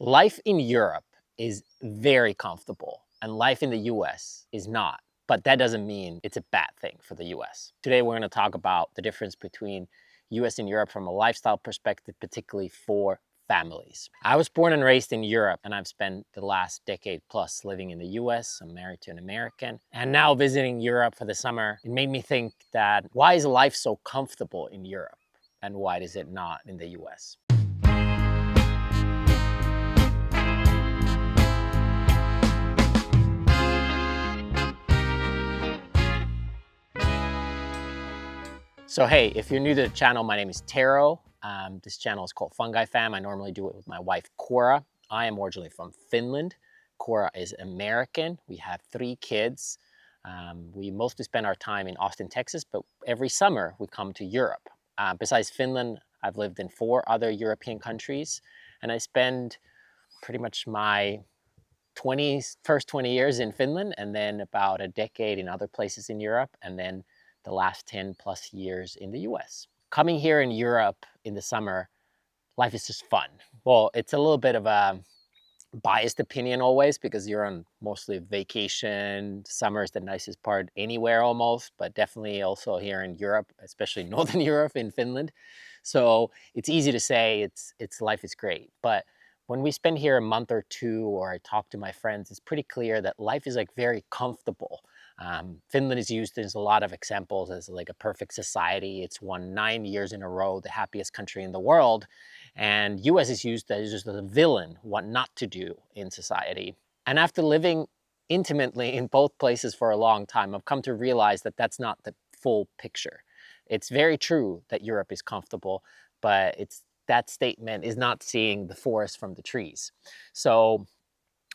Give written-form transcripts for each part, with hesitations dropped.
Life in Europe is very comfortable and life in the US is not. But that doesn't mean it's a bad thing for the US. Today, we're going to talk about the difference between US and Europe from a lifestyle perspective, particularly for families. I was born and raised in Europe, and I've spent the last decade plus living in the US. I'm married to an American. And now visiting Europe for the summer, it made me think that why is life so comfortable in Europe? And why is it not in the US? So hey, if you're new to the channel, my name is Tero. This channel is called Fungi Fam. I normally do it with my wife, Cora. I am originally from Finland. Cora is American. We have 3 kids. We mostly spend our time in Austin, Texas, but every summer we come to Europe. Besides Finland, I've lived in 4 other European countries, and I spend pretty much my first 20 years in Finland, and then about a decade in other places in Europe, and then the last 10 plus years in the US. Coming here in Europe in the summer, life is just fun. Well, it's a little bit of a biased opinion always because you're on mostly vacation. Summer is the nicest part anywhere almost, but definitely also here in Europe, especially Northern Europe in Finland. So it's easy to say it's life is great. But when we spend here a month or 2, or I talk to my friends, it's pretty clear that life is like very comfortable. Finland is used as a lot of examples as like a perfect society. It's won 9 years in a row, the happiest country in the world. And US is used as just a villain, what not to do in society. And after living intimately in both places for a long time, I've come to realize that that's not the full picture. It's very true that Europe is comfortable, but that statement is not seeing the forest from the trees. So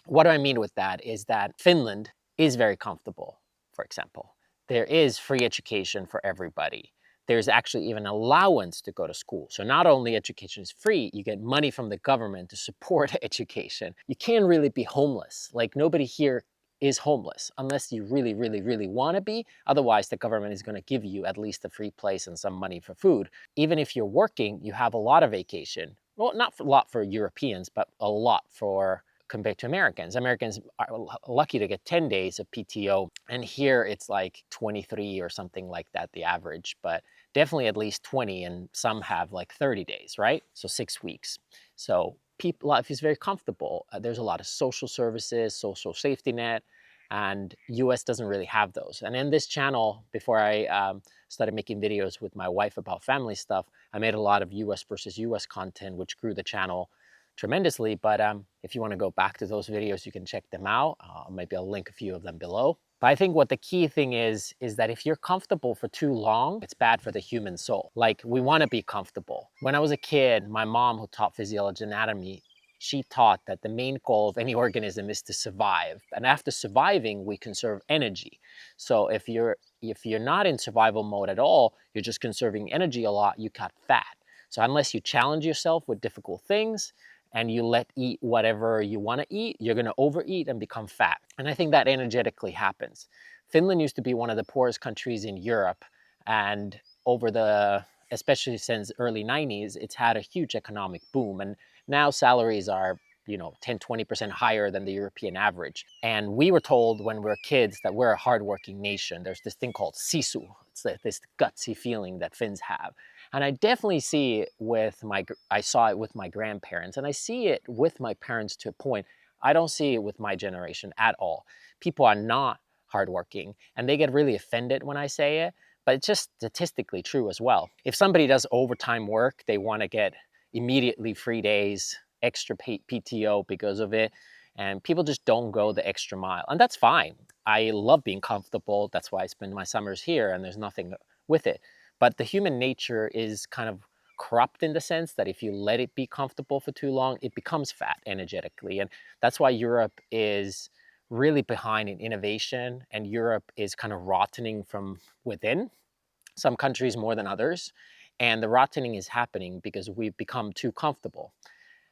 what do I mean with that is that Finland is very comfortable, for example. There is free education for everybody. There's actually even allowance to go to school. So not only education is free, you get money from the government to support education. You can't really be homeless. Like nobody here is homeless unless you really, really, really want to be. Otherwise, the government is going to give you at least a free place and some money for food. Even if you're working, you have a lot of vacation. Well, not a lot for Europeans, but a lot for compared to Americans. Americans are lucky to get 10 days of PTO, and here it's like 23 or something like that, the average, but definitely at least 20, and some have like 30 days, right? So 6 weeks. So life is very comfortable. There's a lot of social services, social safety net, and US doesn't really have those. And in this channel, before I started making videos with my wife about family stuff, I made a lot of US versus US content, which grew the channel tremendously. But if you want to go back to those videos, you can check them out. Maybe I'll link a few of them below. But I think what the key thing is that if you're comfortable for too long, it's bad for the human soul. Like, we want to be comfortable. When I was a kid, my mom, who taught physiology and anatomy, she taught that the main goal of any organism is to survive. And after surviving, we conserve energy. So if you're not in survival mode at all, you're just conserving energy a lot, you cut fat. So unless you challenge yourself with difficult things, and you eat whatever you want to eat, you're going to overeat and become fat. And I think that energetically happens. Finland used to be one of the poorest countries in Europe, and especially since early 90s, it's had a huge economic boom, and now salaries are 10, 20% higher than the European average. And we were told when we were kids that we're a hardworking nation. There's this thing called sisu. It's this gutsy feeling that Finns have. And I definitely I saw it with my grandparents, and I see it with my parents to a point. I don't see it with my generation at all. People are not hardworking, and they get really offended when I say it, but it's just statistically true as well. If somebody does overtime work, they want to get immediately free days, extra PTO because of it, and people just don't go the extra mile, and that's fine. I love being comfortable. That's why I spend my summers here, and there's nothing with it. But the human nature is kind of corrupt in the sense that if you let it be comfortable for too long, it becomes fat energetically. And that's why Europe is really behind in innovation, and Europe is kind of rotting from within, some countries more than others. And the rotting is happening because we've become too comfortable.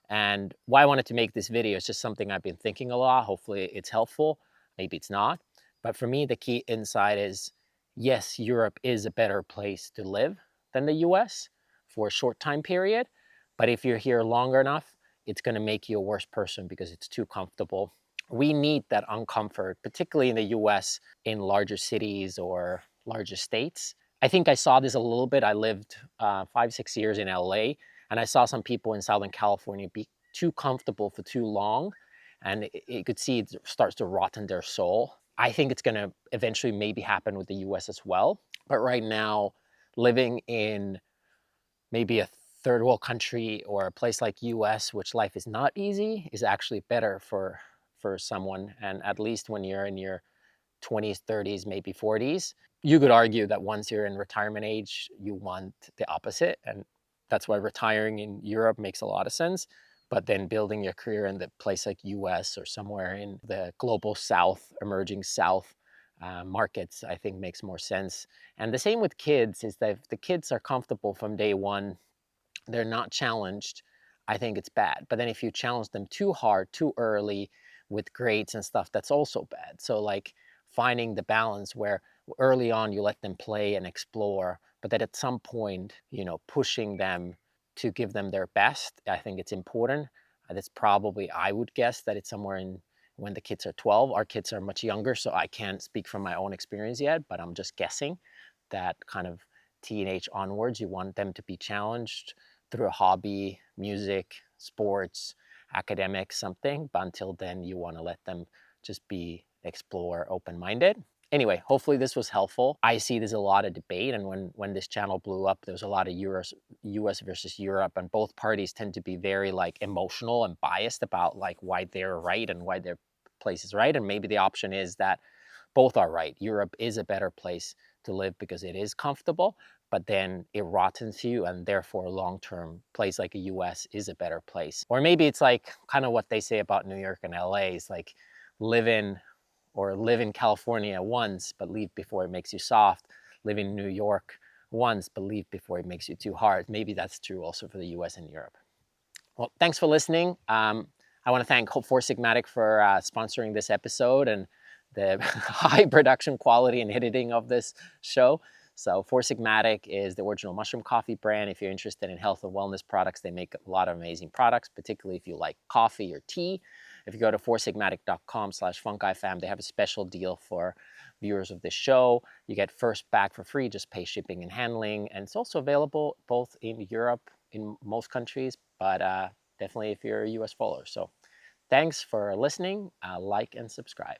And why I wanted to make this video is just something I've been thinking a lot. Hopefully it's helpful. Maybe it's not. But for me, the key insight is, yes, Europe is a better place to live than the US for a short time period. But if you're here longer enough, it's going to make you a worse person because it's too comfortable. We need that uncomfort, particularly in the US, in larger cities or larger states. I think I saw this a little bit. I lived 5, 6 years in LA, and I saw some people in Southern California be too comfortable for too long, and you could see it starts to rot in their soul. I think it's going to eventually maybe happen with the US as well. But right now, living in maybe a third world country or a place like US, which life is not easy, is actually better for someone. And at least when you're in your 20s, 30s, maybe 40s, you could argue that once you're in retirement age, you want the opposite. And that's why retiring in Europe makes a lot of sense. But then building your career in the place like US or somewhere in the global South, emerging South markets, I think makes more sense. And the same with kids is that if the kids are comfortable from day one, they're not challenged, I think it's bad. But then if you challenge them too hard, too early with grades and stuff, that's also bad. So like finding the balance where early on you let them play and explore, but that at some point, pushing them to give them their best, I think it's important. That's probably, I would guess that it's somewhere in when the kids are 12. Our kids are much younger, so I can't speak from my own experience yet, but I'm just guessing that kind of teenage onwards, you want them to be challenged through a hobby, music, sports, academics, something. But until then, you want to let them just be explore, open-minded. Anyway, hopefully this was helpful. I see there's a lot of debate, and when this channel blew up, there was a lot of US versus Europe, and both parties tend to be very like emotional and biased about like why they're right and why their place is right. And maybe the option is that both are right. Europe is a better place to live because it is comfortable, but then it rottens you, and therefore a long-term place like a US is a better place. Or maybe it's like kind of what they say about New York and LA is like live in California once, but leave before it makes you soft. Live in New York once, but leave before it makes you too hard. Maybe that's true also for the US and Europe. Well, thanks for listening. I want to thank Four Sigmatic for sponsoring this episode and the high production quality and editing of this show. So Four Sigmatic is the original mushroom coffee brand. If you're interested in health and wellness products, they make a lot of amazing products, particularly if you like coffee or tea. If you go to foursigmatic.com/fungifam, they have a special deal for viewers of this show. You get first bag for free, just pay shipping and handling. And it's also available both in Europe, in most countries, but definitely if you're a US follower. So thanks for listening, like and subscribe.